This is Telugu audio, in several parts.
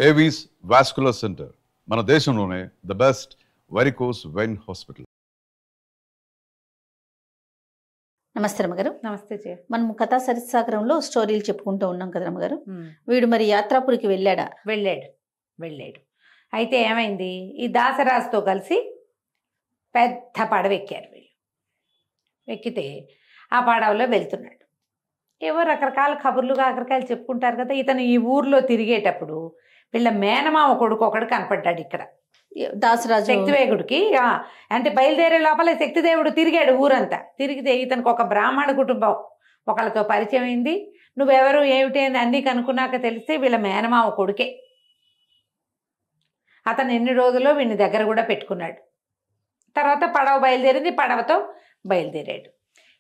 ఏవీస్ వాస్కులర్ సెంటర్ మన దేశంలోనే the best varicose vein hospital. నమస్తే రమ్మగారు. నమస్తే జయ. మనం కథా సరిసాగరంలో స్టోరీలు చెప్పుకుంటూ ఉన్నాం కదా రమ్మగారు. వీడు మరి యాత్రాపురికి వెళ్ళాడా? వెళ్ళాడు. అయితే ఏమైంది, ఈ దాసరాజుతో కలిసి పెద్ద పడవ ఎక్కారు వీళ్ళు. ఎక్కితే ఆ పడవలో వెళ్తున్నాడు. ఏవో రకరకాల కబుర్లు కాకరకాయలు చెప్పుకుంటారు కదా. ఇతను ఈ ఊర్లో తిరిగేటప్పుడు వీళ్ళ మేనమామ కొడుకు ఒకడు కనపడ్డాడు ఇక్కడ దాసరాజు శక్తివేగుడికి. అంటే బయలుదేరే లోపల శక్తిదేవుడు తిరిగాడు ఊరంతా. తిరిగితే ఇతనికి ఒక బ్రాహ్మణ కుటుంబం ఒకళ్ళతో పరిచయం అయింది. నువ్వెవరు ఏమిటి అని అన్నీ కనుక్కున్నాక తెలిస్తే వీళ్ళ మేనమామ కొడుకే. అతను ఎన్ని రోజుల్లో వీడిని దగ్గర కూడా పెట్టుకున్నాడు. తర్వాత పడవ బయలుదేరింది, పడవతో బయలుదేరాడు.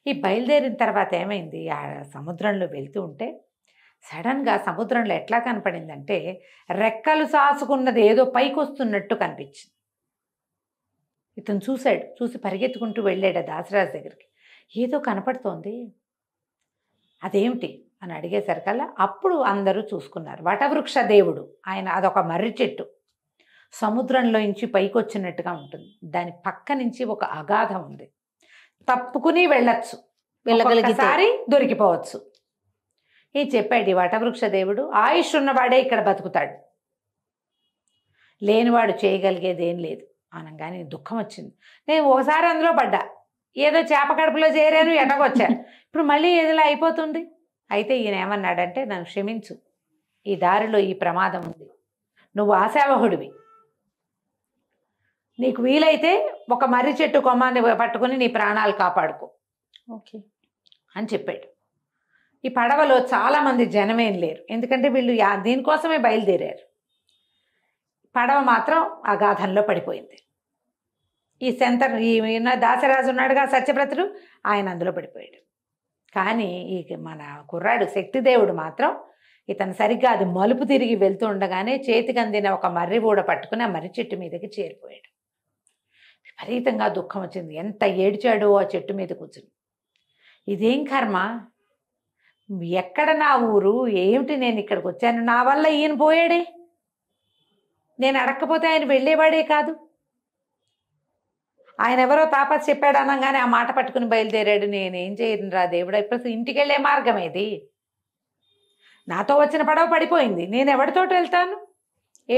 ఈ బయలుదేరిన తర్వాత ఏమైంది, ఆ సముద్రంలో వెళ్తూ ఉంటే సడన్గా సముద్రంలో ఎట్లా కనపడిందంటే రెక్కలు సాసుకున్నది ఏదో పైకి వస్తున్నట్టు కనిపించింది. ఇతను చూశాడు. చూసి పరిగెత్తుకుంటూ వెళ్ళాడు దాసరాజు దగ్గరికి. ఏదో కనపడుతోంది, అదేమిటి అని అడిగేసరికల్లా అప్పుడు అందరూ చూసుకున్నారు. వటవృక్ష దేవుడు ఆయన, అదొక మర్రి చెట్టు సముద్రంలో నుంచి పైకి వచ్చినట్టుగా ఉంటుంది. దాని పక్క నుంచి ఒక అగాధం ఉంది. తప్పుకుని వెళ్ళచ్చు, వెళ్ళగలిగితే దొరికిపోవచ్చు. ఏం చెప్పాడు ఈ వటవృక్ష దేవుడు, ఆయుష్ ఉన్నవాడే ఇక్కడ బతుకుతాడు, లేనివాడు చేయగలిగేది ఏం లేదు అనగానే దుఃఖం వచ్చింది. నేను ఒకసారి అందులో పడ్డా, ఏదో చేప కడుపులో చేరాను, ఎటకొచ్చా, ఇప్పుడు మళ్ళీ ఏదిలా అయిపోతుంది. అయితే ఈయన ఏమన్నాడంటే, నన్ను క్షమించు, ఈ దారిలో ఈ ప్రమాదం ఉంది, నువ్వు ఆశావహుడివి, నీకు వీలైతే ఒక మర్రి చెట్టు కొమ్మాన్ని పట్టుకుని నీ ప్రాణాలు కాపాడుకో ఓకే అని చెప్పాడు. ఈ పడవలో చాలామంది జనమేం లేరు, ఎందుకంటే వీళ్ళు దీనికోసమే బయలుదేరారు. పడవ మాత్రం అగాధంలో పడిపోయింది. ఈ దాసరాజు ఉన్నాడుగా సత్యవ్రతుడు, ఆయన అందులో పడిపోయాడు. కానీ ఈ మన కుర్రాడు శక్తిదేవుడు మాత్రం ఇతను సరిగ్గా అది మలుపు తిరిగి వెళ్తూ ఉండగానే చేతికి అందిన ఒక మర్రి బూడ పట్టుకుని ఆ మర్రి చెట్టు మీదకి చేరిపోయాడు. విపరీతంగా దుఃఖం వచ్చింది. ఎంత ఏడ్చాడో ఆ చెట్టు మీద కూర్చుని. ఇదేం కర్మ, ఎక్కడ నా ఊరు, ఏమిటి నేను ఇక్కడికి వచ్చాను, నా వల్ల ఈయన పోయాడే, నేను అడగకపోతే ఆయన వెళ్ళేవాడే కాదు, ఆయన ఎవరో తాపస్ చెప్పాడు అనగానే ఆ మాట పట్టుకుని బయలుదేరాడు. నేనేం చేయను రా దేవుడా, ఇప్పుడు ఇంటికి వెళ్ళే మార్గం ఏది, నాతో వచ్చిన పడవ పడిపోయింది, నేను ఎవరితోటి వెళ్తాను,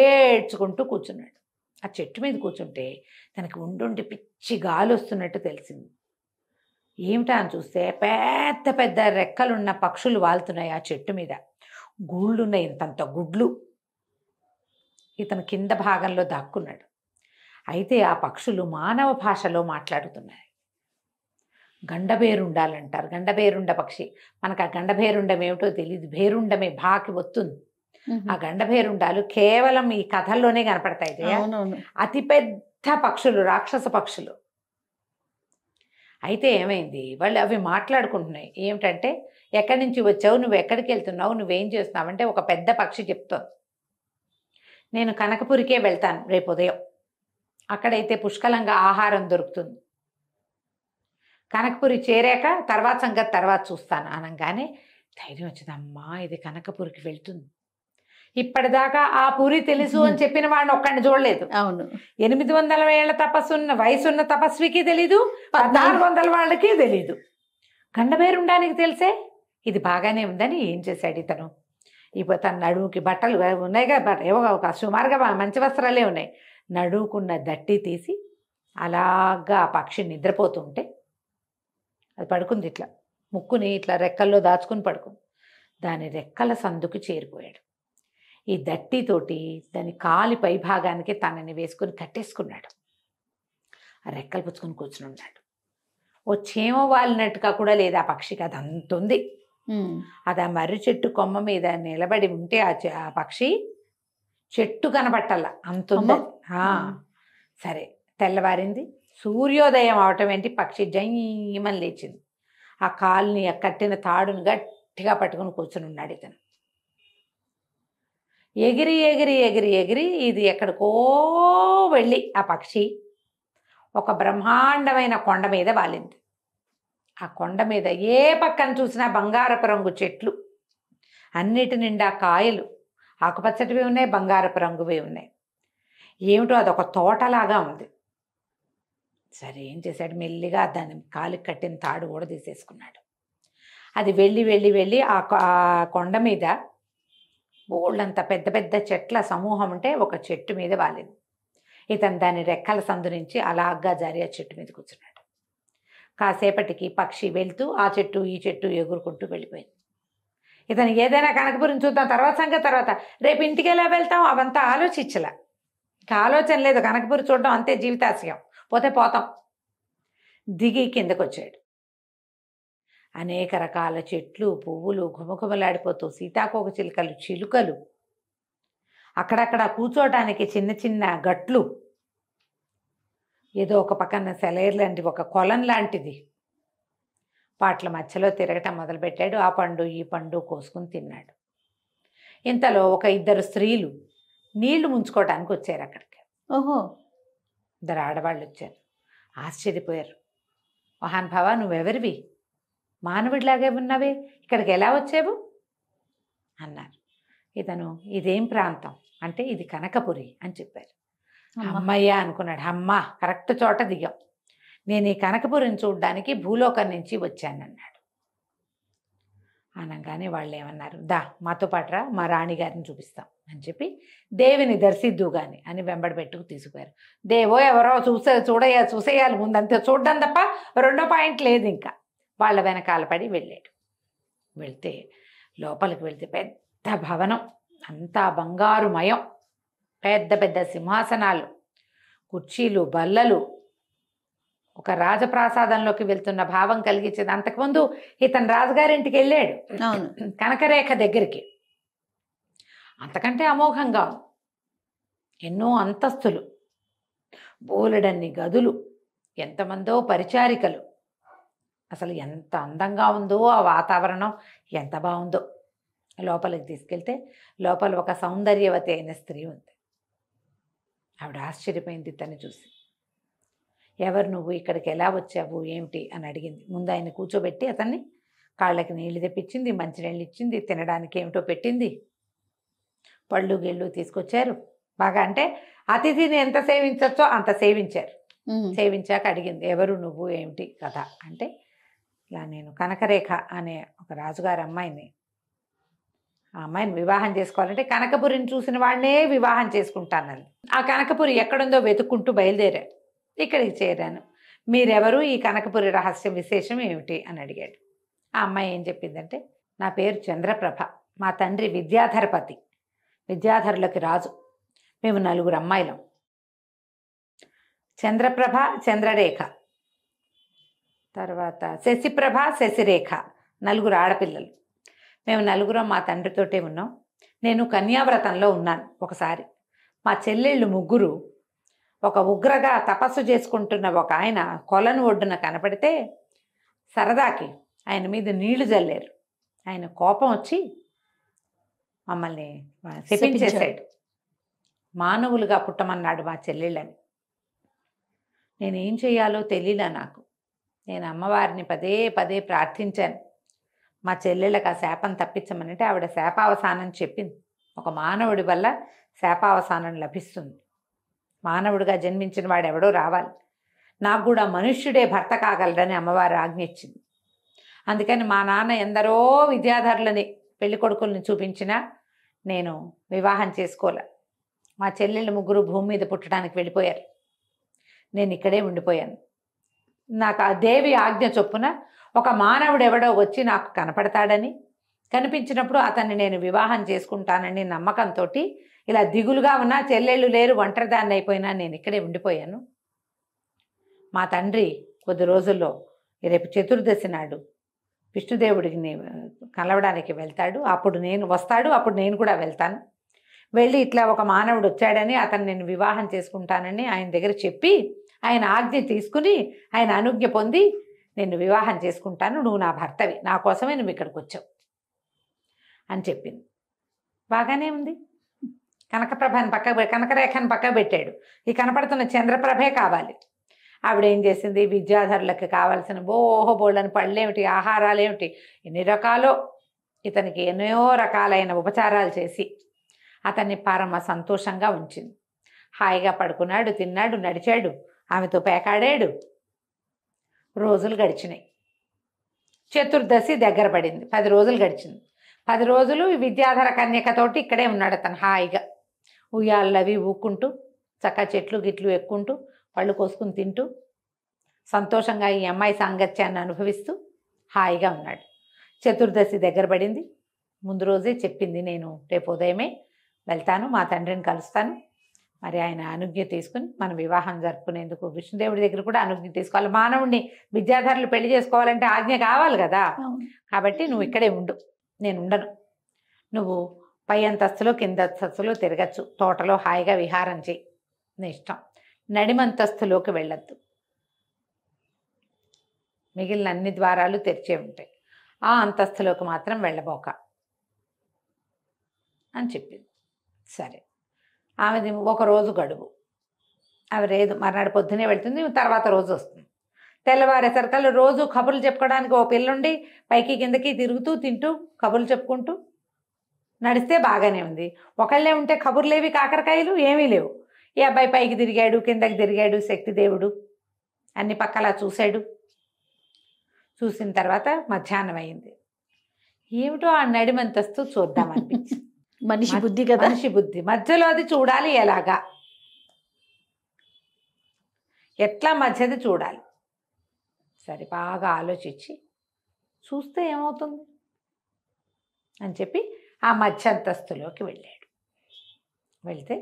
ఏడ్చుకుంటూ కూర్చున్నాడు. ఆ చెట్టు మీద కూర్చుంటే తనకి ఉండుండి పిచ్చి గాలి వస్తున్నట్టు తెలిసింది. ఏమిటా అని చూస్తే పెద్ద పెద్ద రెక్కలున్న పక్షులు వాలుతున్నాయి ఆ చెట్టు మీద, గూళ్ళున్నాయి, ఇంతంత గుడ్లు. ఇతను కింద భాగంలో దాక్కున్నాడు. అయితే ఆ పక్షులు మానవ భాషలో మాట్లాడుతున్నాయి. గండభేరుండాలంటారు, గండభేరుండ పక్షి. మనకు ఆ గండభేరుండం ఏమిటో తెలియదు, భేరుండమే బాకి వస్తుంది. ఆ గండభేరుండాలు కేవలం ఈ కథల్లోనే కనపడతాయి. అతిపెద్ద పక్షులు, రాక్షస పక్షులు. అయితే ఏమైంది, వాళ్ళు అవి మాట్లాడుకుంటున్నాయి. ఏమిటంటే, ఎక్కడి నుంచి వచ్చావు, నువ్వు ఎక్కడికి వెళ్తున్నావు, నువ్వేం చేస్తున్నావు అంటే ఒక పెద్ద పక్షి చెప్తోంది, నేను కనకపురికే వెళ్తాను రేపు ఉదయం, అక్కడైతే పుష్కలంగా ఆహారం దొరుకుతుంది, కనకపురి చేరాక తర్వాత సంగతి తర్వాత చూస్తాను అనగానే ధైర్యం వచ్చింది. అమ్మా, ఇది కనకపురికి వెళ్తుంది. ఇప్పటిదాకా ఆ పురి తెలుసు అని చెప్పిన వాడిని ఒక్కడిని చూడలేదు. అవును, 800 ఏళ్ల తపస్సున్న వయసున్న తపస్వికి తెలీదు, 1400 వాళ్ళకి తెలీదు, గండభేరుండానికి తెలిసే. ఇది బాగానే ఉందని ఏం చేశాడు ఇతను, ఇప్పుడు తన నడుముకి బట్టలు ఉన్నాయిగా, ఏవో ఒక సుమారుగా మంచి వస్త్రాలే ఉన్నాయి, నడుముకున్న దట్టి తీసి అలాగా ఆ పక్షి నిద్రపోతుంటే అది పడుకుంది, ఇట్లా ముక్కుని ఇట్లా రెక్కల్లో దాచుకుని పడుకుంది. దాని రెక్కల సందుకు చేరిపోయాడు. ఈ దట్టితోటి దాని కాలి పై భాగానికి తనని వేసుకుని కట్టేసుకున్నాడు. ఆ రెక్కలు పుచ్చుకొని కూర్చుని ఉన్నాడు. ఓ చీమ వాలినట్టుగా కూడా లేదు ఆ పక్షికి, అది అంత ఉంది. అది ఆ మర్రి చెట్టు కొమ్మ మీద నిలబడి ఉంటే ఆ పక్షి చెట్టు కనబట్టల్లా అంతుంది. సరే, తెల్లవారింది, సూర్యోదయం అవటం ఏంటి, పక్షి జయ్యమని లేచింది. ఆ కాలుని కట్టిన తాడును గట్టిగా పట్టుకుని కూర్చుని ఉన్నాడు ఇతను. ఎగిరి ఎగిరి ఎగిరి ఎగిరి ఇది ఎక్కడికో వెళ్ళి ఆ పక్షి ఒక బ్రహ్మాండమైన కొండ మీద వాలింది. ఆ కొండ మీద ఏ పక్కన చూసినా బంగారపు రంగు చెట్లు, అన్నిటి నిండా కాయలు, ఆకుపచ్చటివి ఉన్నాయి, బంగారపు రంగువి ఉన్నాయి. ఏమిటో అదొక తోటలాగా ఉంది. సరే ఏం చేశాడు, మెల్లిగా దాన్ని కాలికి కట్టిన తాడు కూడా తీసేసుకున్నాడు. అది వెళ్ళి ఆ కొండ మీద బోళ్ళంత పెద్ద పెద్ద చెట్ల సమూహం ఉంటే ఒక చెట్టు మీద వాలింది. ఇతను దాని రెక్కల సందు నుంచి అలాగా జారి ఆ చెట్టు మీద కూర్చున్నాడు. కాసేపటికి పక్షి వెళ్తూ ఆ చెట్టు ఈ చెట్టు ఎగురుకుంటూ వెళ్ళిపోయింది. ఇతను ఏదైనా కనకపురం చూద్దాం, తర్వాత సంగతి తర్వాత, రేపు ఇంటికి ఎలా వెళ్తాం అవంతా ఆలోచించలే. ఇంకా ఆలోచన లేదు, కనకపురం చూడడం అంతే జీవితాశయం, పోతే పోతాం. దిగి కిందకు వచ్చాడు. అనేక రకాల చెట్లు, పువ్వులు ఘుమఘుమలాడిపోతూ, సీతాకోక చిలుకలు, చిలుకలు, అక్కడక్కడ కూర్చోటానికి చిన్న చిన్న గట్లు, ఏదో ఒక పక్కన సెలైర్ లాంటిది, ఒక కొలం లాంటిది. వాట్ల మధ్యలో తిరగటం మొదలుపెట్టాడు. ఆ పండు ఈ పండు కోసుకుని తిన్నాడు. ఇంతలో ఒక ఇద్దరు స్త్రీలు నీళ్లు ముంచుకోవడానికి వచ్చారు అక్కడికి. ఓహో, ఇద్దరు ఆడవాళ్ళు వచ్చారు. ఆశ్చర్యపోయారు. మహానుభావ, నువ్వెవరివి? మానవుడిలాగే ఉన్నావే, ఇక్కడికి ఎలా వచ్చావు అన్నారు. ఇతను ఇదేం ప్రాంతం అంటే ఇది కనకపురి అని చెప్పారు. అమ్మయ్య అనుకున్నాడు. అమ్మ, కరెక్ట్ చోట దిగాం. నేను ఈ కనకపురిని చూడ్డానికి భూలోకం నుంచి వచ్చానన్నాడు. అనగానే వాళ్ళు ఏమన్నారు, దా మాతో పాటురా, మా రాణిగారిని చూపిస్తాం అని చెప్పి దేవిని దర్శిద్దు గాని అని వెంబడి పెట్టుకు తీసుకుపోయారు. దేవో ఎవరో చూసేయాలి ముందంతే, చూడడం తప్ప రెండో పాయింట్ లేదు. ఇంకా వాళ్ళ వెనకాల పడి వెళ్ళాడు. వెళ్తే లోపలికి వెళ్తే పెద్ద భవనం, అంతా బంగారుమయం, పెద్ద పెద్ద సింహాసనాలు, కుర్చీలు, బల్లలు, ఒక రాజప్రాసాదంలోకి వెళ్తున్న భావం కలిగించేది. అంతకుముందు ఇతను రాజుగారింటికి వెళ్ళాడు, కనకరేఖ దగ్గరికి. అంతకంటే అమోఘంగా ఎన్నో అంతస్తులు, బోలెడన్ని గదులు, ఎంతమందో పరిచారికలు. అసలు ఎంత అందంగా ఉందో ఆ వాతావరణం, ఎంత బాగుందో. లోపలికి తీసుకెళ్తే లోపల ఒక సౌందర్యవతి అయిన స్త్రీ ఉంది. ఆవిడ ఆశ్చర్యపోయింది ఇతన్ని చూసి. ఎవరు నువ్వు, ఇక్కడికి ఎలా వచ్చావు, ఏమిటి అని అడిగింది. ముందు ఆయన కూర్చోబెట్టి అతన్ని కాళ్ళకి నీళ్లు తెప్పించింది, మంచినీళ్ళు ఇచ్చింది, తినడానికి ఏమిటో పెట్టింది, పళ్ళు గిళ్ళు తీసుకొచ్చారు. బాగా అంటే అతిథిని ఎంత సేవించచ్చో అంత సేవించారు. సేవించాక అడిగింది, ఎవరు నువ్వు, ఏమిటి కథ అంటే, ఇలా నేను కనకరేఖ అనే ఒక రాజుగారి అమ్మాయిని, ఆ అమ్మాయిని వివాహం చేసుకోవాలంటే కనకపురిని చూసిన వాడినే వివాహం చేసుకుంటానని. ఆ కనకపురి ఎక్కడుందో వెతుక్కుంటూ బయలుదేరాడు. ఇక్కడికి చేరాను. మీరెవరు, ఈ కనకపురి రహస్యం విశేషం ఏమిటి అని అడిగాడు. ఆ అమ్మాయి ఏం చెప్పిందంటే, నా పేరు చంద్రప్రభ, మా తండ్రి విద్యాధరపతి, విద్యాధరులకి రాజు. మేము 4 అమ్మాయిలం. చంద్రప్రభ, చంద్రరేఖ, తర్వాత శశిప్రభ, శశిరేఖ, 4 ఆడపిల్లలు. మేము 4 మా తండ్రితోటే ఉన్నాం. నేను కన్యావ్రతంలో ఉన్నాను. ఒకసారి మా చెల్లెళ్ళు 3 ఒక ఉగ్రగా తపస్సు చేసుకుంటున్న ఒక ఆయన కొలను ఒడ్డున కనపడితే సరదాకి ఆయన మీద నీళ్లు జల్లారు. ఆయన కోపం వచ్చి మమ్మల్ని శపించేశాడు. మానవులుగా పుట్టమన్నాడు మా చెల్లెళ్ళని. నేనేం చేయాలో తెలియలా నాకు. నేను అమ్మవారిని పదే పదే ప్రార్థించాను, మా చెల్లెళ్ళకి ఆ శాపం తప్పించమనంటే ఆవిడ శాపావసానం చెప్పింది. ఒక మానవుడి వల్ల శాపావసానం లభిస్తుంది. మానవుడిగా జన్మించిన వాడు ఎవడో రావాలి, నాకు కూడా మనుష్యుడే భర్త కాగలడని అమ్మవారు ఆజ్ఞ ఇచ్చింది. అందుకని మా నాన్న ఎందరో విద్యాధరులని పెళ్లి కొడుకుల్ని చూపించినా నేను వివాహం చేసుకోలే. మా చెల్లెళ్ళు 3 భూమి మీద పుట్టడానికి వెళ్ళిపోయారు. నేను ఇక్కడే ఉండిపోయాను. నాకు ఆ దేవి ఆజ్ఞ చొప్పున ఒక మానవుడు ఎవడో వచ్చి నాకు కనపడతాడని, కనిపించినప్పుడు అతన్ని నేను వివాహం చేసుకుంటానని నమ్మకంతో ఇలా దిగులుగా ఉన్నా, చెల్లెళ్ళు లేరు, ఒంటరిదాన్ని అయిపోయినా నేను ఇక్కడే ఉండిపోయాను. మా తండ్రి కొద్ది రోజుల్లో రేపు చతుర్దశి నాడు విష్ణుదేవుడిని కలవడానికి వెళ్తాడు. అప్పుడు నేను వస్తాడు, అప్పుడు నేను కూడా వెళ్తాను. వెళ్ళి ఇట్లా ఒక మానవుడు వచ్చాడని, అతను నేను వివాహం చేసుకుంటానని ఆయన దగ్గర చెప్పి ఆయన ఆజ్ఞ తీసుకుని ఆయన అనుజ్ఞ పొంది నిన్ను వివాహం చేసుకుంటాను, నువ్వు నా భర్తవి, నా కోసమే నువ్వు ఇక్కడికి వచ్చావు అని చెప్పింది. బాగానే ఉంది. కనకరేఖను పక్క పెట్టాడు. ఈ కనపడుతున్న చంద్రప్రభే కావాలి. ఆవిడేం చేసింది, విద్యాధరులకు కావాల్సిన బోళ్ళని పళ్ళేమిటి, ఆహారాలేమిటి, ఎన్ని రకాలో ఇతనికి ఎన్నో రకాలైన ఉపచారాలు చేసి అతన్ని పరమ సంతోషంగా ఉంచింది. హాయిగా పడుకున్నాడు, తిన్నాడు, నడిచాడు, ఆమెతో పేకాడాడు. రోజులు గడిచినాయి. చతుర్దశి దగ్గర పడింది. 10 రోజులు గడిచింది. 10 రోజులు ఈ విద్యాధర కన్యకతోటి ఇక్కడే ఉన్నాడు అతను హాయిగా. ఉయ్యాళ్ళు అవి ఊక్కుంటూ, చక్క చెట్లు గిట్లు ఎక్కుంటూ, పళ్ళు కోసుకుని తింటూ, సంతోషంగా ఈ అమ్మాయి సాంగత్యాన్ని అనుభవిస్తూ హాయిగా ఉన్నాడు. చతుర్దశి దగ్గర పడింది. ముందు రోజే చెప్పింది, నేను రేపు ఉదయమే వెళ్తాను, మా తండ్రిని కలుస్తాను. మరి ఆయన అనుజ్ఞ తీసుకుని మనం వివాహం జరుపుకునేందుకు విష్ణుదేవుడి దగ్గర కూడా అనుజ్ఞ తీసుకోవాలి. మానవుడిని విద్యాధరులు పెళ్లి చేసుకోవాలంటే ఆజ్ఞ కావాలి కదా. కాబట్టి నువ్వు ఇక్కడే ఉండు, నేను ఉండను. నువ్వు పై అంతస్తులో కింద అంతస్తులో తిరగచ్చు, తోటలో హాయిగా విహారం చేయి, నీ ఇష్టం. నడిమంతస్తులోకి వెళ్ళొద్దు, మిగిలిన అన్ని ద్వారాలు తెరిచే ఉంటాయి. ఆ అంతస్తులోకి మాత్రం వెళ్ళబోక అని చెప్పింది. సరే, ఆమెది ఒక రోజు గడువు. ఆమె లేదు, మర్నాడు పొద్దునే వెళ్తుంది, తర్వాత రోజు వస్తుంది. తెల్లవారేసరికల్లా రోజు కబుర్లు చెప్పుకోవడానికి ఓ పిల్లుండి పైకి కిందకి తిరుగుతూ తింటూ కబుర్లు చెప్పుకుంటూ నడిస్తే బాగానే ఉంది. ఒకళ్ళే ఉంటే కబుర్లేవి కాకరకాయలు ఏమీ లేవు. ఈ అబ్బాయి పైకి తిరిగాడు, కిందకి తిరిగాడు, శక్తిదేవుడు అన్ని పక్కలా చూశాడు. చూసిన తర్వాత మధ్యాహ్నం అయింది. ఏమిటో ఆ నడిమంతస్తు చూద్దామనిపించింది. మనిషి బుద్ధి కదా, మనిషి బుద్ధి. మధ్యలో అది చూడాలి, ఎలాగా, ఎట్లా మధ్యది చూడాలి. సరే, బాగా ఆలోచించి చూస్తే ఏమవుతుంది అని చెప్పి ఆ మధ్య అంతస్తులోకి వెళ్ళాడు. వెళ్తే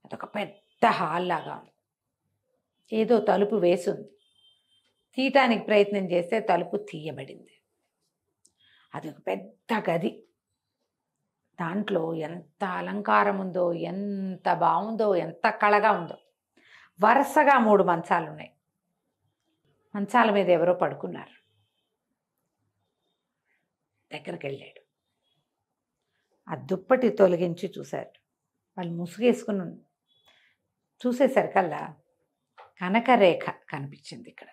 అదొక పెద్ద హాల్ లాగా ఉంది. ఏదో తలుపు వేసింది. తీయటానికి ప్రయత్నం చేస్తే తలుపు తీయబడింది. అది ఒక పెద్ద గది. దాంట్లో ఎంత అలంకారం ఉందో, ఎంత బాగుందో, ఎంత కళగా ఉందో. వరుసగా 3 మంచాలు ఉన్నాయి. మంచాల మీద ఎవరో పడుకున్నారు. దగ్గరికి వెళ్ళాడు. ఆ దుప్పటి తొలగించి చూశాడు. వాళ్ళు ముసుగేసుకుని చూసేసరికల్లా కనకరేఖ కనిపించింది. ఇక్కడ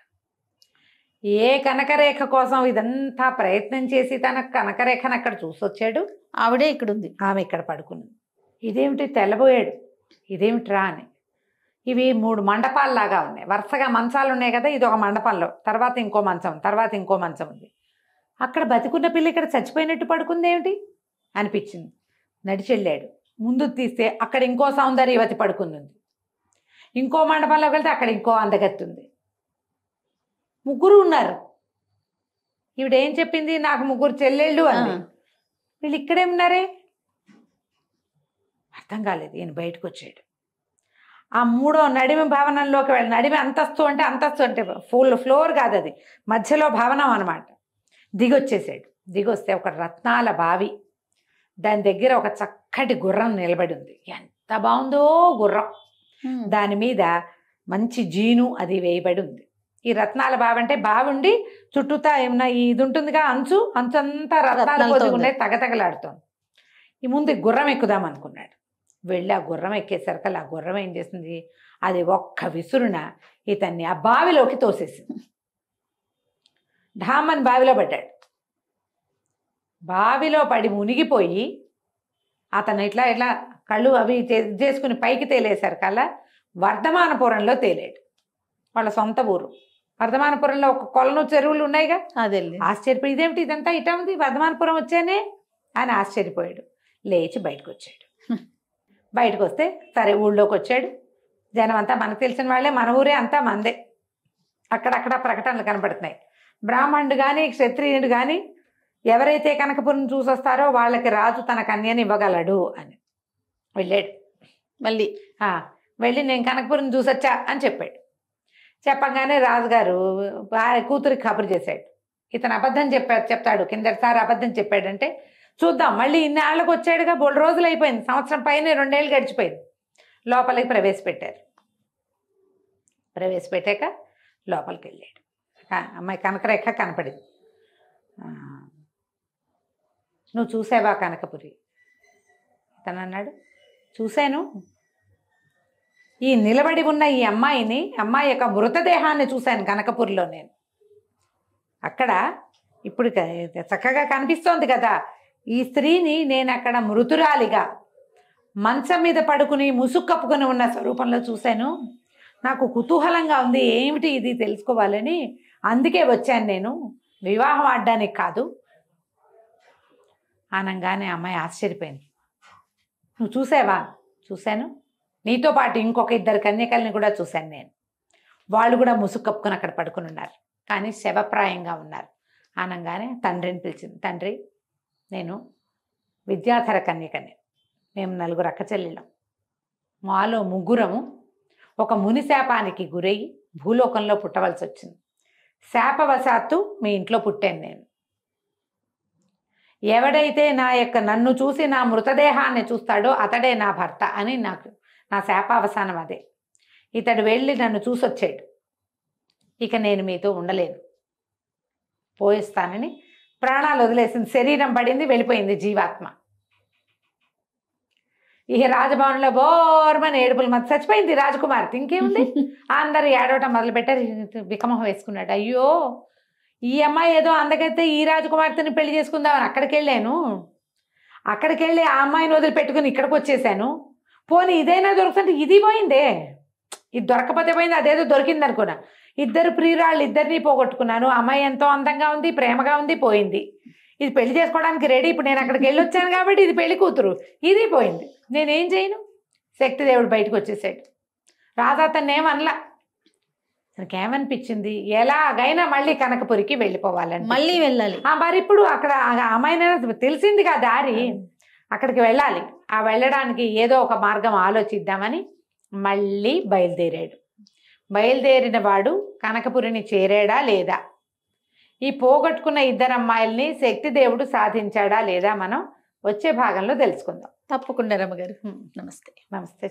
ఏ కనకరేఖ కోసం ఇదంతా ప్రయత్నం చేసి తన కనకరేఖను అక్కడ చూసొచ్చాడు. ఆవిడే ఇక్కడ ఉంది, ఆమె ఇక్కడ పడుకున్నది. ఇదేమిటి తెల్లబోయాడు, ఇదేమిట్రా అని. ఇవి 3 మండపాల్లాగా ఉన్నాయి. వరుసగా మంచాలు ఉన్నాయి కదా, ఇది ఒక మండపంలో, తర్వాత ఇంకో మంచం, తర్వాత ఇంకో మంచం ఉంది. అక్కడ బతికున్న పిల్ల ఇక్కడ చచ్చిపోయినట్టు పడుకుంది ఏమిటి అనిపించింది. నడిచెళ్ళాడు. ముందు తీస్తే అక్కడ ఇంకో సౌందర్యవతి పడుకుంది. ఇంకో మండపంలోకి వెళ్తే అక్కడ ఇంకో అందగత్తి ఉంది. 3 ఉన్నారు. ఈవిడేం చెప్పింది, నాకు 3 చెల్లెళ్ళు అంది. వీళ్ళు ఇక్కడే ఉన్నారే, అర్థం కాలేదు. ఈయన బయటకు వచ్చాడు. ఆ 3వ నడిమి భవనంలోకి వెళ్ళి, నడిమి అంతస్తు అంటే ఫుల్ ఫ్లోర్ కాదు, అది మధ్యలో భవనం అనమాట. దిగొచ్చేసాడు. దిగొస్తే ఒక రత్నాల బావి, దాని దగ్గర ఒక చక్కటి గుర్రం నిలబడి ఉంది. ఎంత బాగుందో గుర్రం. దాని మీద మంచి జీను అది వేయబడి ఉంది. ఈ రత్నాల బావి అంటే బావి ఉండి చుట్టూతా ఏమన్నా ఇది ఉంటుందిగా, అంతా రత్నాలు పోసి ఉండే, తగతగలాడుతోంది. ఈ ముందు గుర్రం ఎక్కుదాం అనుకున్నాడు. వెళ్ళి ఆ గుర్రం ఎక్కేసరికి ఆ గుర్రం ఏం చేసింది, అది ఒక్క విసురున ఇతన్ని ఆ బావిలోకి తోసేసింది. ఢామన్ బావిలో పడ్డాడు. బావిలో పడి మునిగిపోయి అతను ఇట్లా కళ్ళు అవి చేసుకుని పైకి తేలేసరికల్లా వర్ధమానపురంలో తేలాడు. వాళ్ళ సొంత ఊరు వర్ధమానపురంలో ఒక కొలను చెరువులు ఉన్నాయిగా. అదే ఆశ్చర్యపోయి, ఇదేమిటి ఇదంతా ఇటా ఉంది, వర్ధమానపురం వచ్చానే అని ఆశ్చర్యపోయాడు. లేచి బయటకు వచ్చాడు. బయటకు వస్తే సరే ఊళ్ళోకి వచ్చాడు. జనం అంతా మనకు తెలిసిన వాళ్ళే, మన ఊరే అంతా మందే. అక్కడక్కడ ప్రకటనలు కనపడుతున్నాయి. బ్రాహ్మణుడు కానీ క్షత్రియుడు కానీ ఎవరైతే కనకపురం చూసొస్తారో వాళ్ళకి రాజు తన కన్యని ఇవ్వగలడు అని. వెళ్ళాడు. మళ్ళీ వెళ్ళి నేను కనకపురం చూసొచ్చా అని చెప్పాడు. చెప్పగానే రాజుగారు కూతురికి కబురు చేశాడు. ఇతను అబద్ధం చెప్తాడు, కిందటిసారి అబద్ధం చెప్పాడంటే చూద్దాం, మళ్ళీ ఇన్నేళ్ళకి వచ్చాడుగా, 3 రోజులు అయిపోయింది, సంవత్సరం పైన 2 ఏళ్ళు గడిచిపోయింది. లోపలికి ప్రవేశపెట్టారు. ప్రవేశపెట్టాక లోపలికి వెళ్ళాడు. అమ్మాయి కనకరేఖ కనపడింది. నువ్వు చూసావా కనకపురి? తను అన్నాడు, చూశాను. ఈ నిలబడి ఉన్న ఈ అమ్మాయి యొక్క మృతదేహాన్ని చూశాను కనకపురిలో నేను. అక్కడ ఇప్పుడు చక్కగా కనిపిస్తోంది కదా, ఈ స్త్రీని నేను అక్కడ మృతురాలిగా మంచం మీద పడుకుని ముసుగు కప్పుకొని ఉన్న స్వరూపంలో చూశాను. నాకు కుతూహలంగా ఉంది, ఏమిటి ఇది తెలుసుకోవాలని. అందుకే వచ్చాను నేను, వివాహం ఆడడానికి కాదు అనగానే అమ్మాయి ఆశ్చర్యపోయింది. నువ్వు చూసావా? చూశాను. నీతో పాటు ఇంకొక 2 కన్యకల్ని కూడా చూశాను నేను. వాళ్ళు కూడా ముసుగు కప్పుకొని అక్కడ పడుకుని ఉన్నారు, కానీ శవప్రాయంగా ఉన్నారు అనగానే తండ్రిని పిలిచింది. తండ్రి, నేను విద్యాధర కన్యకని, మేము 4 అక్క చెల్లెళ్ళం. మాలో 3 ఒక ముని శాపానికి గురయ్యి భూలోకంలో పుట్టవలసి వచ్చింది. శాపవశాత్తు మీ ఇంట్లో పుట్టాను నేను. ఎవడైతే నన్ను చూసి నా మృతదేహాన్ని చూస్తాడో అతడే నా భర్త అని నా శాపావసానం అదే. ఇతడు వెళ్ళి నన్ను చూసొచ్చాడు. ఇక నేను మీతో ఉండలేను, పోయిస్తానని ప్రాణాలు వదిలేసింది. శరీరం పడింది, వెళ్ళిపోయింది జీవాత్మ. ఇక రాజభవన్లో బోర్మని ఏడుపులు మధ్య చచ్చిపోయింది రాజకుమార్తె. ఇంకేముంది, అందరూ ఏడవటం మొదలుపెట్టారు. వికమహం వేసుకున్నాడు. అయ్యో, ఈ అమ్మాయి ఏదో అందగైతే ఈ రాజకుమార్తెని పెళ్లి చేసుకుందామని అక్కడికి వెళ్ళాను. అక్కడికి వెళ్ళి ఆ అమ్మాయిని వదిలిపెట్టుకుని ఇక్కడికి వచ్చేసాను. పోనీ ఇదైనా దొరుకుతుంటే ఇది పోయిందే. ఇది దొరకపోతే పోయింది, అదేదో దొరికింది అనుకున్నా. 2 ప్రియురాళ్ళు 2ని పోగొట్టుకున్నాను. అమ్మాయి ఎంతో అందంగా ఉంది, ప్రేమగా ఉంది, పోయింది. ఇది పెళ్లి చేసుకోవడానికి రెడీ. ఇప్పుడు నేను అక్కడికి వెళ్ళి వచ్చాను కాబట్టి ఇది పెళ్లి కూతురు, ఇది పోయింది. నేనేం చేయను? శక్తిదేవుడు బయటకు వచ్చేసాడు. రాధా తను ఏమనలా. తనకేమనిపించింది, ఎలాగైనా మళ్ళీ కనకపురికి వెళ్ళిపోవాలని, మళ్ళీ వెళ్ళాలి. మరి ఇప్పుడు అక్కడ అమ్మాయినైనా తెలిసిందిగా దారి, అక్కడికి వెళ్ళాలి. ఆ వెళ్ళడానికి ఏదో ఒక మార్గం ఆలోచిద్దామని మళ్ళీ బయలుదేరాడు. బయలుదేరిన వాడు కనకపురిని చేరాడా లేదా, ఈ పోగొట్టుకున్న 2 అమ్మాయిల్ని శక్తిదేవుడు సాధించాడా లేదా, మనం వచ్చే భాగంలో తెలుసుకుందాం. తప్పకుండా రమ్మగారు. నమస్తే. నమస్తే.